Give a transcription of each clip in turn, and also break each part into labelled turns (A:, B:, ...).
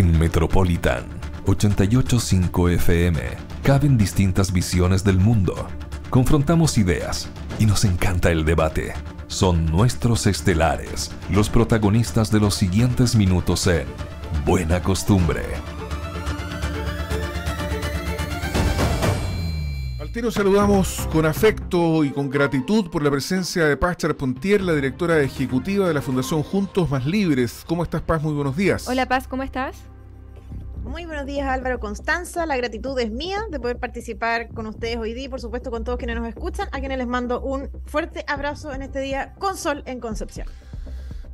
A: En Metropolitan 88.5 FM caben distintas visiones del mundo. Confrontamos ideas y nos encanta el debate. Son nuestros estelares, los protagonistas de los siguientes minutos en Buena Costumbre.
B: Al tiro saludamos con afecto y con gratitud por la presencia de Paz Charpentier, la directora ejecutiva de la Fundación Juntos Más Libres. ¿Cómo estás, Paz? Muy buenos días.
C: Hola, Paz, ¿cómo estás?
D: Muy buenos días, Álvaro, Constanza. La gratitud es mía de poder participar con ustedes hoy día y, por supuesto, con todos quienes nos escuchan, a quienes les mando un fuerte abrazo en este día con sol en Concepción.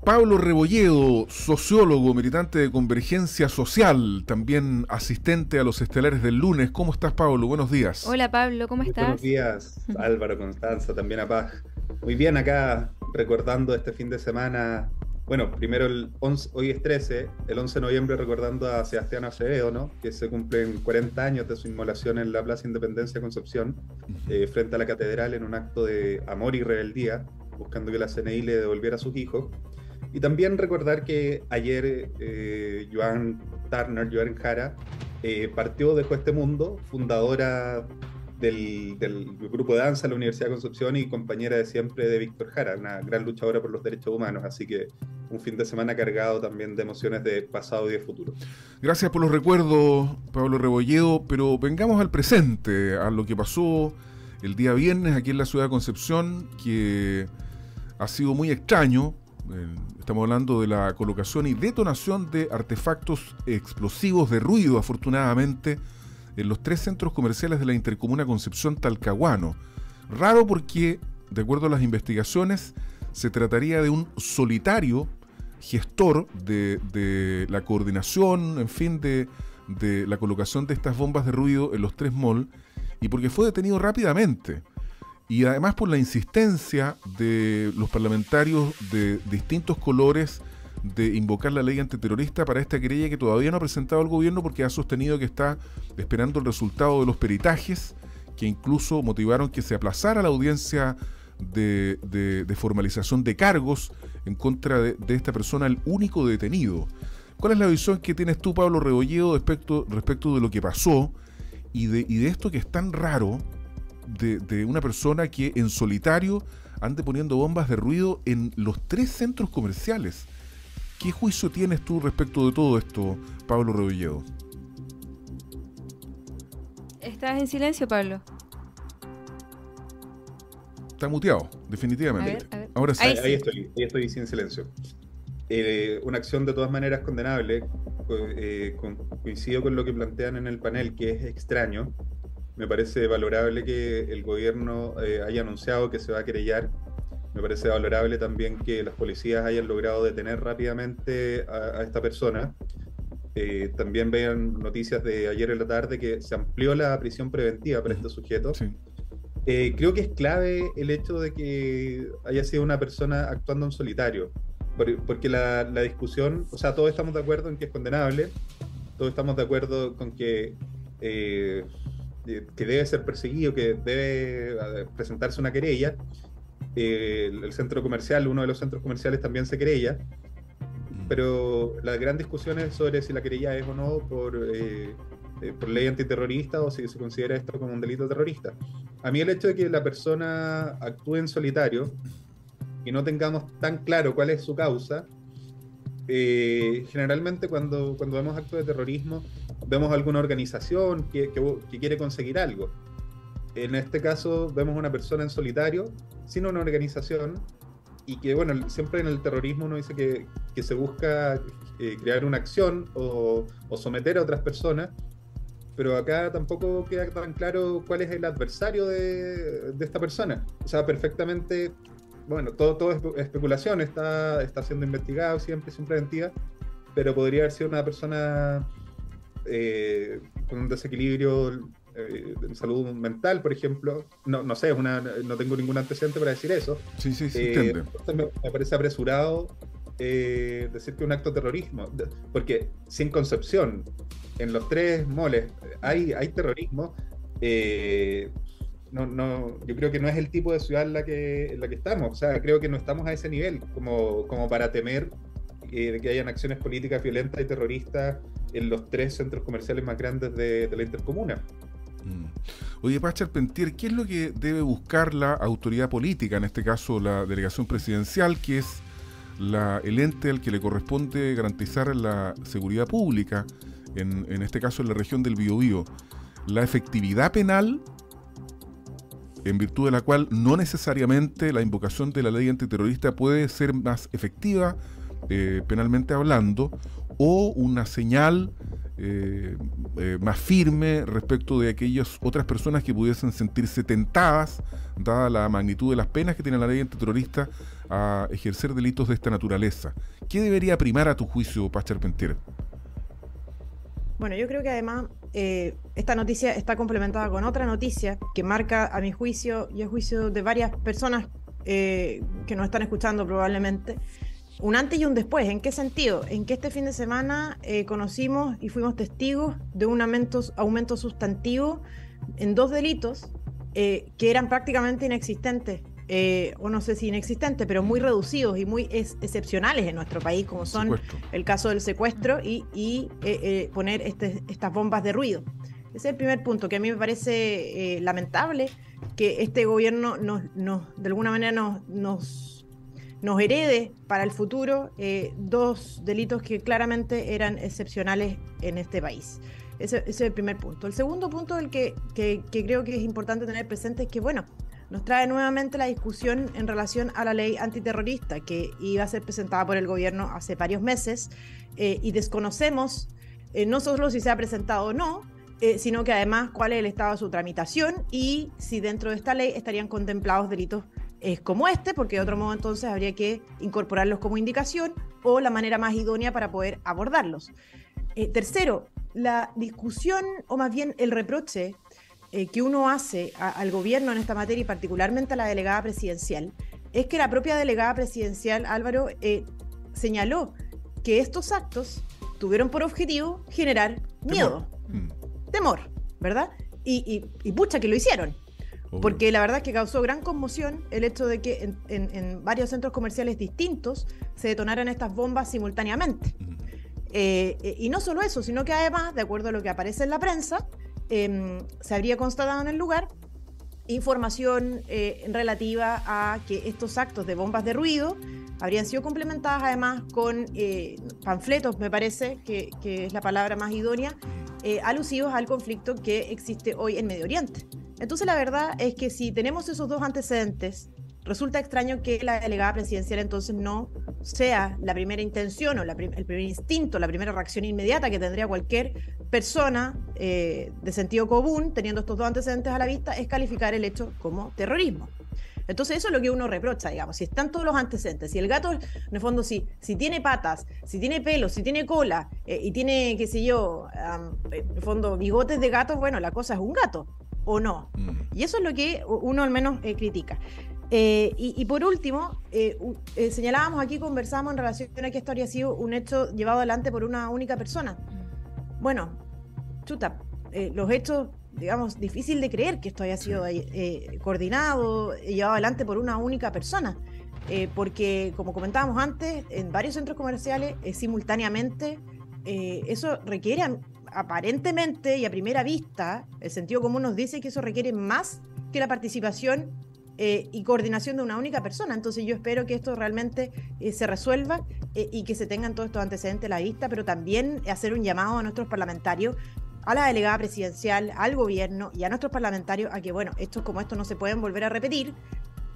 B: Pablo Rebolledo, sociólogo, militante de Convergencia Social, también asistente a los estelares del lunes. ¿Cómo estás, Pablo? Buenos días.
C: Hola, Pablo, ¿cómo estás?
E: Buenos días, Álvaro, Constanza, también a Paz. Muy bien, acá recordando este fin de semana. Bueno, primero hoy es 13, el 11 de noviembre recordando a Sebastián Acevedo, ¿no? Que se cumplen 40 años de su inmolación en la Plaza Independencia Concepción, frente a la catedral, en un acto de amor y rebeldía, buscando que la CNI le devolviera a sus hijos. Y también recordar que ayer Joan Jara partió, dejó este mundo, fundadora del grupo de danza de la Universidad de Concepción y compañera de siempre de Víctor Jara, una gran luchadora por los derechos humanos. Así que un fin de semana cargado también de emociones de pasado y de futuro.
B: Gracias por los recuerdos, Pablo Rebolledo, pero vengamos al presente, a lo que pasó el día viernes aquí en la ciudad de Concepción, que ha sido muy extraño. Estamos hablando de la colocación y detonación de artefactos explosivos de ruido, afortunadamente, en los 3 centros comerciales de la intercomuna Concepción-Talcahuano. Raro porque, de acuerdo a las investigaciones, se trataría de un solitario gestor de la coordinación, en fin, de la colocación de estas bombas de ruido en los 3 malls, y porque fue detenido rápidamente. Y además por la insistencia de los parlamentarios de distintos colores de invocar la ley antiterrorista para esta querella que todavía no ha presentado el gobierno, porque ha sostenido que está esperando el resultado de los peritajes, que incluso motivaron que se aplazara la audiencia de formalización de cargos en contra de esta persona, el único detenido. ¿Cuál es la visión que tienes tú, Pablo Rebolledo, respecto de lo que pasó y de esto que es tan raro, de una persona que en solitario ande poniendo bombas de ruido en los 3 centros comerciales? ¿Qué juicio tienes tú respecto de todo esto, Pablo Rebolledo?
C: ¿Estás en silencio, Pablo?
B: Está muteado, definitivamente.
C: A ver.
B: Ahora sí.
E: Ahí estoy sin silencio. Una acción de todas maneras condenable. Coincido con lo que plantean en el panel, que es extraño. Me parece valorable que el gobierno haya anunciado que se va a querellar. Me parece valorable también que las policías hayan logrado detener rápidamente a esta persona. También vean noticias de ayer en la tarde que se amplió la prisión preventiva para este sujeto.
B: Sí.
E: Creo que es clave el hecho de que haya sido una persona actuando en solitario. Porque la discusión, o sea, todos estamos de acuerdo en que es condenable, todos estamos de acuerdo con que debe ser perseguido, que debe presentarse una querella. El centro comercial, uno de los centros comerciales también se querella, pero la gran discusión es sobre si la querella es o no por ley antiterrorista o si se considera esto como un delito terrorista. A mí el hecho de que la persona actúe en solitario y no tengamos tan claro cuál es su causa, generalmente cuando vemos actos de terrorismo vemos alguna organización que quiere conseguir algo. En este caso vemos una persona en solitario, sin una organización, y que, bueno, siempre en el terrorismo uno dice que se busca crear una acción o someter a otras personas, pero acá tampoco queda tan claro cuál es el adversario de esta persona. O sea, perfectamente, bueno, todo es especulación, está siendo investigado siempre, sin preventiva, pero podría haber sido una persona con un desequilibrio de salud mental, por ejemplo. No sé, no tengo ningún antecedente para decir eso.
B: Sí, entiende.
E: Me parece apresurado decir que un acto de terrorismo, porque si en Concepción, en los 3 moles, hay terrorismo, yo creo que no es el tipo de ciudad en la que estamos. O sea, creo que no estamos a ese nivel como para temer de que hayan acciones políticas violentas y terroristas en los 3 centros comerciales más grandes de la intercomuna.
B: Oye, Paz Charpentier, ¿qué es lo que debe buscar la autoridad política, en este caso la delegación presidencial, que es el ente al que le corresponde garantizar la seguridad pública, en este caso en la región del Biobío? La efectividad penal, en virtud de la cual no necesariamente la invocación de la ley antiterrorista puede ser más efectiva, penalmente hablando, o una señal más firme respecto de aquellas otras personas que pudiesen sentirse tentadas, dada la magnitud de las penas que tiene la ley antiterrorista, a ejercer delitos de esta naturaleza. ¿Qué debería primar a tu juicio, Paz Charpentier?
D: Bueno, yo creo que además esta noticia está complementada con otra noticia que marca, a mi juicio y a juicio de varias personas que nos están escuchando probablemente, un antes y un después. ¿En qué sentido? En que este fin de semana conocimos y fuimos testigos de un aumento sustantivo en 2 delitos que eran prácticamente inexistentes, o no sé si inexistentes, pero muy reducidos y muy excepcionales en nuestro país, como son el caso del secuestro y poner estas bombas de ruido. Ese es el primer punto, que a mí me parece lamentable que este gobierno de alguna manera nos herede para el futuro 2 delitos que claramente eran excepcionales en este país. Ese es el primer punto. El segundo punto, el que creo que es importante tener presente, es que, bueno, nos trae nuevamente la discusión en relación a la ley antiterrorista que iba a ser presentada por el gobierno hace varios meses, y desconocemos no solo si se ha presentado o no, sino que además cuál es el estado de su tramitación y si dentro de esta ley estarían contemplados delitos como este, porque de otro modo entonces habría que incorporarlos como indicación o la manera más idónea para poder abordarlos. Tercero, la discusión, o más bien el reproche que uno hace al gobierno en esta materia y particularmente a la delegada presidencial, es que la propia delegada presidencial, Álvaro, señaló que estos actos tuvieron por objetivo generar miedo, temor, ¿verdad? Y pucha que lo hicieron. Porque la verdad es que causó gran conmoción el hecho de que en varios centros comerciales distintos se detonaran estas bombas simultáneamente. Y no solo eso, sino que además, de acuerdo a lo que aparece en la prensa, se habría constatado en el lugar información relativa a que estos actos de bombas de ruido habrían sido complementadas además con panfletos, me parece que es la palabra más idónea, alusivos al conflicto que existe hoy en Medio Oriente. Entonces la verdad es que si tenemos esos 2 antecedentes, resulta extraño que la delegada presidencial entonces no sea la primera intención o el primer instinto, la primera reacción inmediata que tendría cualquier persona de sentido común, teniendo estos 2 antecedentes a la vista, es calificar el hecho como terrorismo. Entonces eso es lo que uno reprocha, digamos, si están todos los antecedentes, si el gato, en el fondo, si tiene patas, si tiene pelo, si tiene cola y tiene, qué sé yo, en el fondo bigotes de gato, bueno, la cosa es un gato, ¿o no? Y eso es lo que uno al menos critica. Y por último, señalábamos aquí, conversábamos en relación a que esto habría sido un hecho llevado adelante por una única persona. Bueno, chuta, los hechos, digamos, difícil de creer que esto haya sido coordinado, llevado adelante por una única persona, porque como comentábamos antes, en varios centros comerciales simultáneamente, eso requiere aparentemente y a primera vista, el sentido común nos dice que eso requiere más que la participación y coordinación de una única persona. Entonces yo espero que esto realmente se resuelva y que se tengan todos estos antecedentes a la vista, pero también hacer un llamado a nuestros parlamentarios, a la delegada presidencial, al gobierno y a nuestros parlamentarios a que, bueno, hechos como estos no se pueden volver a repetir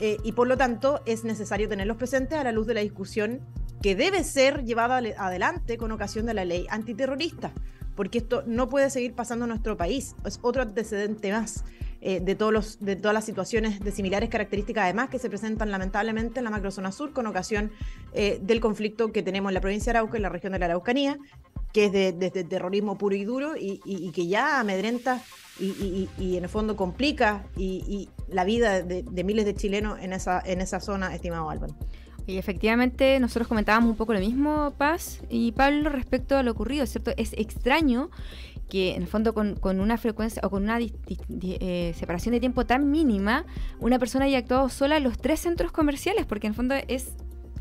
D: y por lo tanto es necesario tenerlos presentes a la luz de la discusión que debe ser llevada adelante con ocasión de la ley antiterrorista, porque esto no puede seguir pasando en nuestro país. Es otro antecedente más de todas las situaciones de similares características, además, que se presentan lamentablemente en la macrozona sur con ocasión del conflicto que tenemos en la provincia de Arauca, en la región de la Araucanía, que es de terrorismo puro y duro y que ya amedrenta y en el fondo complica y la vida de miles de chilenos en esa zona, estimado Álvaro.
C: Y efectivamente nosotros comentábamos un poco lo mismo, Paz y Pablo, respecto a lo ocurrido, ¿cierto? Es extraño que en el fondo con una frecuencia o con una separación de tiempo tan mínima, una persona haya actuado sola en los 3 centros comerciales, porque en el fondo es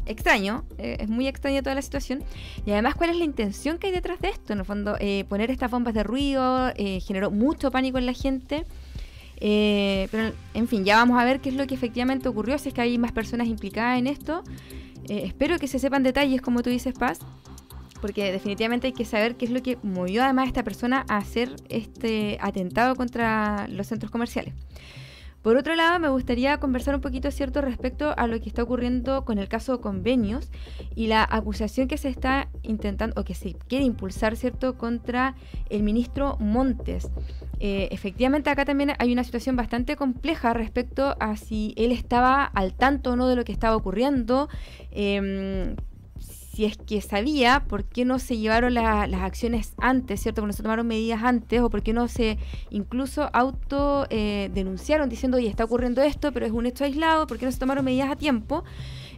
C: extraño, es muy extraña toda la situación. Y además, ¿cuál es la intención que hay detrás de esto? En el fondo, poner estas bombas de ruido generó mucho pánico en la gente. Pero, en fin, ya vamos a ver qué es lo que efectivamente ocurrió, si es que hay más personas implicadas en esto. Espero que se sepan detalles, como tú dices, Paz, porque definitivamente hay que saber qué es lo que movió además a esta persona a hacer este atentado contra los centros comerciales. Por otro lado, me gustaría conversar un poquito, ¿cierto?, respecto a lo que está ocurriendo con el caso Convenios y la acusación que se está intentando, o que se quiere impulsar, ¿cierto?, contra el ministro Montes. Efectivamente, acá también hay una situación bastante compleja respecto a si él estaba al tanto o no de lo que estaba ocurriendo, si es que sabía, por qué no se llevaron las acciones antes, ¿cierto? Porque no se tomaron medidas antes, o por qué no se incluso denunciaron diciendo, oye, está ocurriendo esto, pero es un hecho aislado, por qué no se tomaron medidas a tiempo.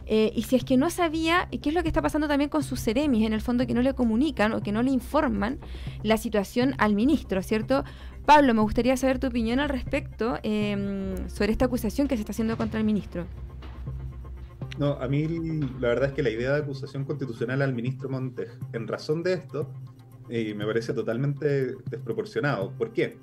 C: Y si es que no sabía, ¿qué es lo que está pasando también con sus seremis, en el fondo, que no le comunican o que no le informan la situación al ministro, ¿cierto? Pablo, me gustaría saber tu opinión al respecto sobre esta acusación que se está haciendo contra el ministro.
E: No, a mí la verdad es que la idea de acusación constitucional al ministro Montes, en razón de esto, me parece totalmente desproporcionado. ¿Por qué?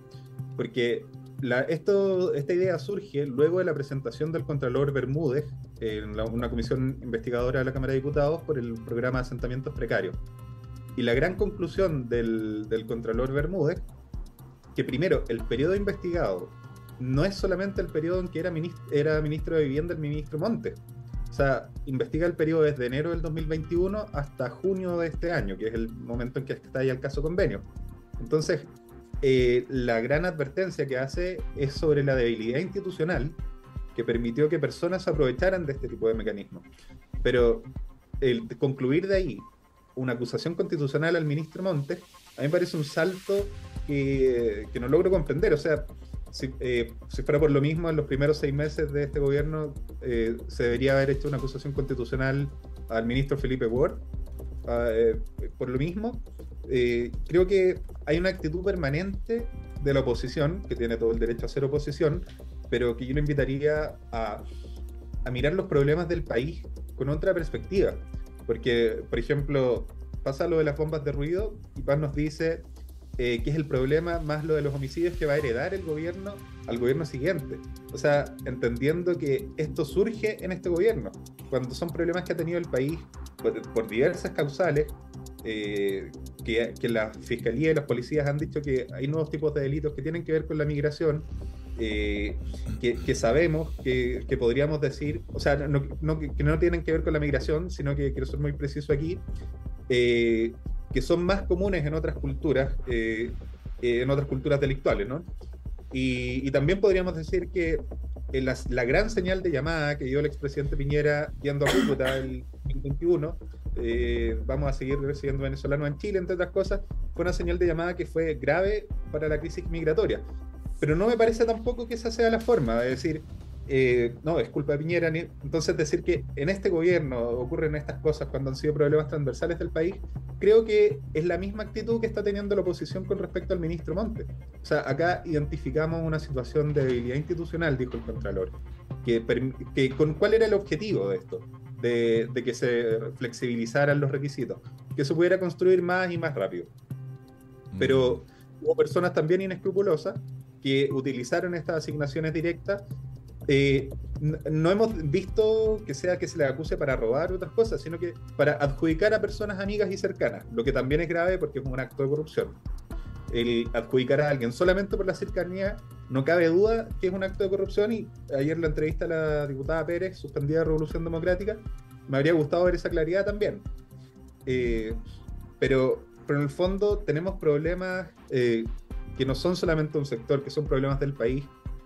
E: Porque esta idea surge luego de la presentación del Contralor Bermúdez en una comisión investigadora de la Cámara de Diputados por el programa de asentamientos precarios. Y la gran conclusión del Contralor Bermúdez, que primero, el periodo investigado no es solamente el periodo en que era ministro de Vivienda el ministro Montes. O sea, investiga el periodo desde enero del 2021 hasta junio de este año, que es el momento en que está ya el caso Convenio. Entonces, la gran advertencia que hace es sobre la debilidad institucional que permitió que personas se aprovecharan de este tipo de mecanismos. Pero el concluir de ahí una acusación constitucional al ministro Montes, a mí me parece un salto que no logro comprender. O sea, si fuera por lo mismo, en los primeros 6 meses de este gobierno se debería haber hecho una acusación constitucional al ministro Felipe Ward. Por lo mismo, creo que hay una actitud permanente de la oposición, que tiene todo el derecho a ser oposición, pero que yo lo invitaría a mirar los problemas del país con otra perspectiva. Porque, por ejemplo, pasa lo de las bombas de ruido y Paz nos dice que es el problema más lo de los homicidios que va a heredar el gobierno al gobierno siguiente. O sea, entendiendo que esto surge en este gobierno, cuando son problemas que ha tenido el país por diversas causales, que la Fiscalía y los policías han dicho que hay nuevos tipos de delitos que tienen que ver con la migración, que sabemos que podríamos decir, o sea, que no tienen que ver con la migración, sino que quiero ser muy preciso aquí, que son más comunes en otras culturas delictuales, ¿no? Y también podríamos decir que la gran señal de llamada que dio el expresidente Piñera yendo a Cúcuta el 2021, vamos a seguir recibiendo venezolanos en Chile, entre otras cosas, fue una señal de llamada que fue grave para la crisis migratoria. Pero no me parece tampoco que esa sea la forma de decir, no, es culpa de Piñera. Entonces decir que en este gobierno ocurren estas cosas cuando han sido problemas transversales del país, creo que es la misma actitud que está teniendo la oposición con respecto al ministro Montes. O sea, acá identificamos una situación de debilidad institucional, dijo el Contralor, ¿cuál era el objetivo de esto? De que se flexibilizaran los requisitos, que se pudiera construir más y más rápido. Pero hubo personas también inescrupulosas que utilizaron estas asignaciones directas. No hemos visto que se le acuse para robar otras cosas, sino que para adjudicar a personas amigas y cercanas, lo que también es grave porque es un acto de corrupción. El adjudicar a alguien solamente por la cercanía, no cabe duda que es un acto de corrupción, y ayer en la entrevista a la diputada Pérez, suspendida de Revolución Democrática, me habría gustado ver esa claridad también. Pero en el fondo tenemos problemas que no son solamente un sector, que son problemas del país.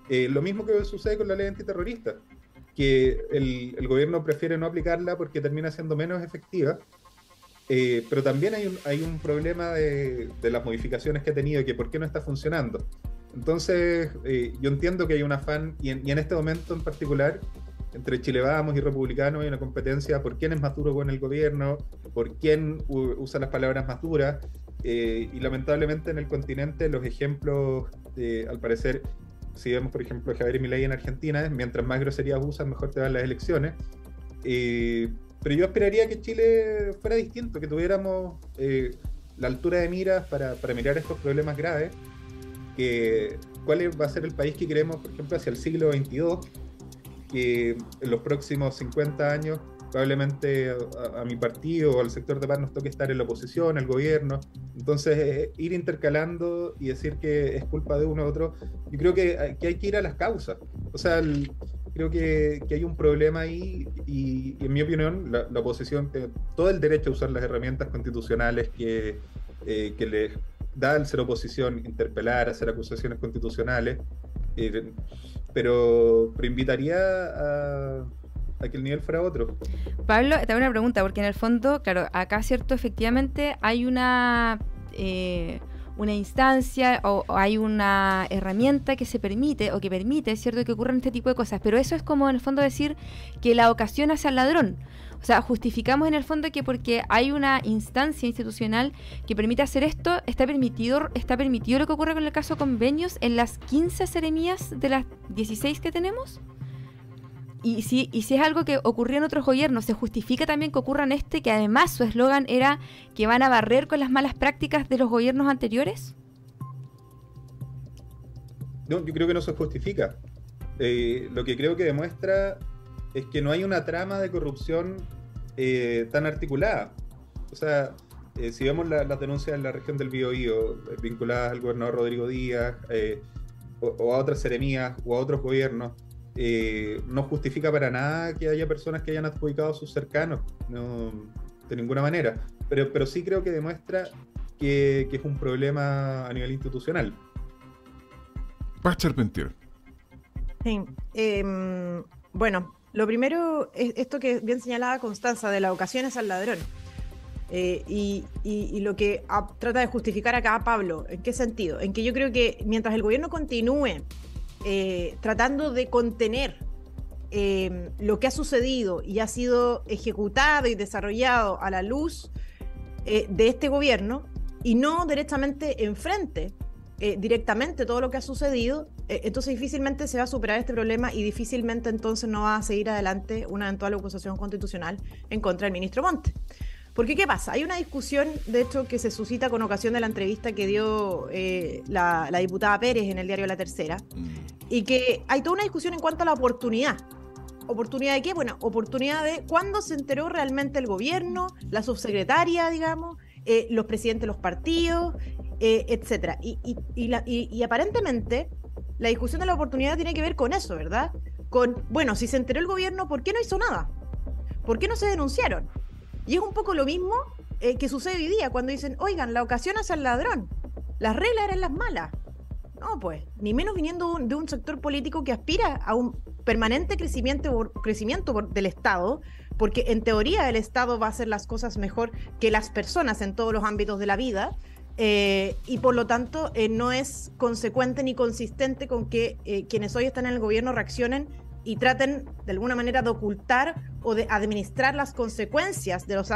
E: Lo mismo que sucede con la ley antiterrorista, que el gobierno prefiere no aplicarla porque termina siendo menos efectiva, pero también hay un problema de las modificaciones que ha tenido y que por qué no está funcionando. Entonces, yo entiendo que hay un afán, y en este momento en particular, entre Chile Vamos y Republicanos hay una competencia por quién es más duro con el gobierno, por quién usa las palabras más duras, y lamentablemente en el continente los ejemplos, al parecer, si vemos por ejemplo Javier Milei en Argentina, mientras más groserías usan, mejor te van las elecciones. Pero yo esperaría que Chile fuera distinto, que tuviéramos la altura de miras para mirar estos problemas graves, que cuál va a ser el país que queremos, por ejemplo, hacia el siglo XXII, que en los próximos 50 años probablemente a mi partido o al sector de paz nos toque estar en la oposición, el gobierno. Entonces, ir intercalando y decir que es culpa de uno u otro, yo creo que hay que ir a las causas. O sea, creo que hay un problema ahí y en mi opinión, la oposición tiene todo el derecho a usar las herramientas constitucionales que les da el ser oposición, interpelar, hacer acusaciones constitucionales, pero invitaría a que el nivel fuera otro.
C: Pablo, te hago una pregunta, porque en el fondo, claro, acá, cierto, efectivamente hay una instancia o hay una herramienta que se permite, o que permite, cierto, que ocurran este tipo de cosas, pero eso es como en el fondo decir que la ocasión hace al ladrón. O sea, justificamos en el fondo que porque hay una instancia institucional que permite hacer esto, está permitido lo que ocurre con el caso convenios en las 15 seremías de las 16 que tenemos. Y si es algo que ocurrió en otros gobiernos, ¿se justifica también que ocurra en este, que además su eslogan era que van a barrer con las malas prácticas de los gobiernos anteriores?
E: No, yo creo que no se justifica. Lo que creo que demuestra es que no hay una trama de corrupción tan articulada. O sea, si vemos las denuncias en la región del Biobío vinculadas al gobernador Rodrigo Díaz o a otras seremías o a otros gobiernos, no justifica para nada que haya personas que hayan adjudicado a sus cercanos, no, de ninguna manera, pero sí creo que demuestra que es un problema a nivel institucional.
B: Paz Charpentier.
D: Sí, bueno, lo primero es esto que bien señalaba Constanza, de las ocasiones al ladrón. Y lo que trata de justificar acá Pablo, ¿en qué sentido? En que yo creo que mientras el gobierno continúe tratando de contener lo que ha sucedido y ha sido ejecutado y desarrollado a la luz de este gobierno, y no directamente enfrente directamente todo lo que ha sucedido, entonces difícilmente se va a superar este problema y difícilmente entonces no va a seguir adelante una eventual acusación constitucional en contra del ministro Montt. Porque, ¿qué pasa? Hay una discusión, de hecho, que se suscita con ocasión de la entrevista que dio la diputada Pérez en el diario La Tercera, y que hay toda una discusión en cuanto a la oportunidad. ¿Oportunidad de qué? Bueno, oportunidad de cuándo se enteró realmente el gobierno, la subsecretaria, digamos, los presidentes de los partidos, etcétera. Y aparentemente la discusión de la oportunidad tiene que ver con eso, ¿verdad? Con, bueno, si se enteró el gobierno, ¿por qué no hizo nada? ¿Por qué no se denunciaron? Y es un poco lo mismo que sucede hoy día cuando dicen, oigan, la ocasión hace al ladrón, las reglas eran las malas. No, pues, ni menos viniendo de un sector político que aspira a un permanente crecimiento del Estado, porque en teoría el Estado va a hacer las cosas mejor que las personas en todos los ámbitos de la vida, y por lo tanto no es consecuente ni consistente con que quienes hoy están en el gobierno reaccionen y traten de alguna manera de ocultar o de administrar las consecuencias de los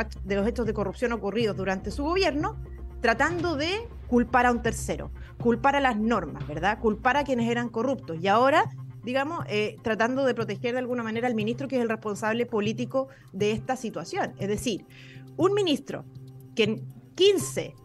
D: hechos de corrupción ocurridos durante su gobierno, tratando de culpar a un tercero, culpar a las normas, ¿verdad? Culpar a quienes eran corruptos. Y ahora, digamos, tratando de proteger de alguna manera al ministro que es el responsable político de esta situación. Es decir, un ministro que en 15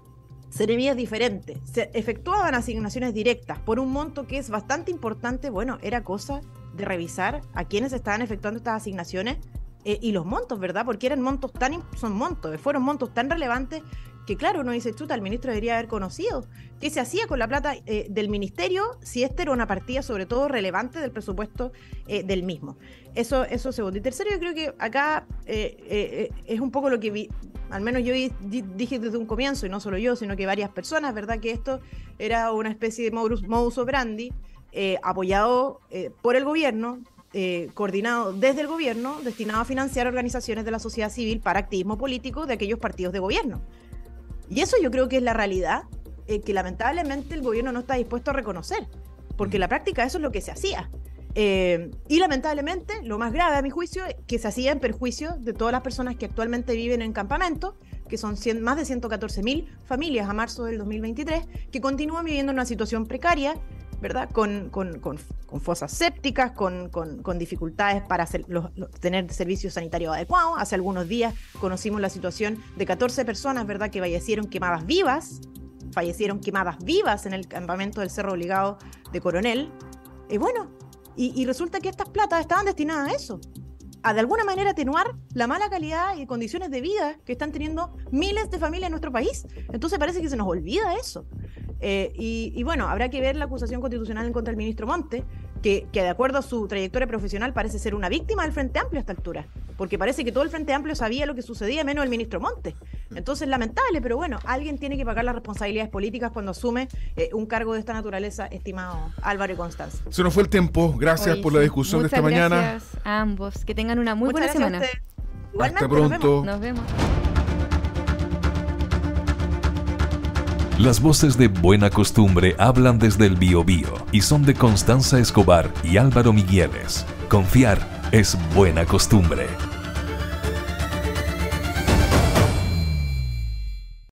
D: seremías diferentes se efectuaban asignaciones directas por un monto que es bastante importante, bueno, era cosa de revisar a quienes estaban efectuando estas asignaciones y los montos, ¿verdad? Porque fueron montos tan relevantes que, claro, uno dice, chuta, el ministro debería haber conocido qué se hacía con la plata del ministerio, si esta era una partida sobre todo relevante del presupuesto del mismo. Eso segundo. Y tercero, yo creo que acá es un poco lo que al menos yo dije desde un comienzo, y no solo yo, sino que varias personas, ¿verdad? Que esto era una especie de modus operandi apoyado por el gobierno, coordinado desde el gobierno, destinado a financiar organizaciones de la sociedad civil para activismo político de aquellos partidos de gobierno. Y eso yo creo que es la realidad que lamentablemente el gobierno no está dispuesto a reconocer, porque en la práctica eso es lo que se hacía. Y lamentablemente, lo más grave a mi juicio, es que se hacía en perjuicio de todas las personas que actualmente viven en campamentos, que son más de 114.000 familias a marzo del 2023, que continúan viviendo en una situación precaria, ¿verdad? Con fosas sépticas, con dificultades para tener servicios sanitarios adecuados. Hace algunos días conocimos la situación de 14 personas, ¿verdad?, que fallecieron quemadas vivas en el campamento del Cerro Obligado de Coronel. Y resulta que estas platas estaban destinadas a eso, a de alguna manera atenuar la mala calidad y condiciones de vida que están teniendo miles de familias en nuestro país. Entonces parece que se nos olvida eso. Habrá que ver la acusación constitucional en contra del ministro Monte, que de acuerdo a su trayectoria profesional parece ser una víctima del Frente Amplio a esta altura, porque parece que todo el Frente Amplio sabía lo que sucedía, menos el ministro Monte. Entonces, lamentable, pero bueno, alguien tiene que pagar las responsabilidades políticas cuando asume un cargo de esta naturaleza, estimado Álvaro y Constanza.
B: Se nos fue el tiempo. Gracias por la discusión de esta mañana.
C: Gracias a ambos. Que tengan una muy buena semana.
B: Hasta pronto.
C: Nos vemos.
A: Las voces de Buena Costumbre hablan desde el Biobío y son de Constanza Escobar y Álvaro Migueles. Confiar es buena costumbre.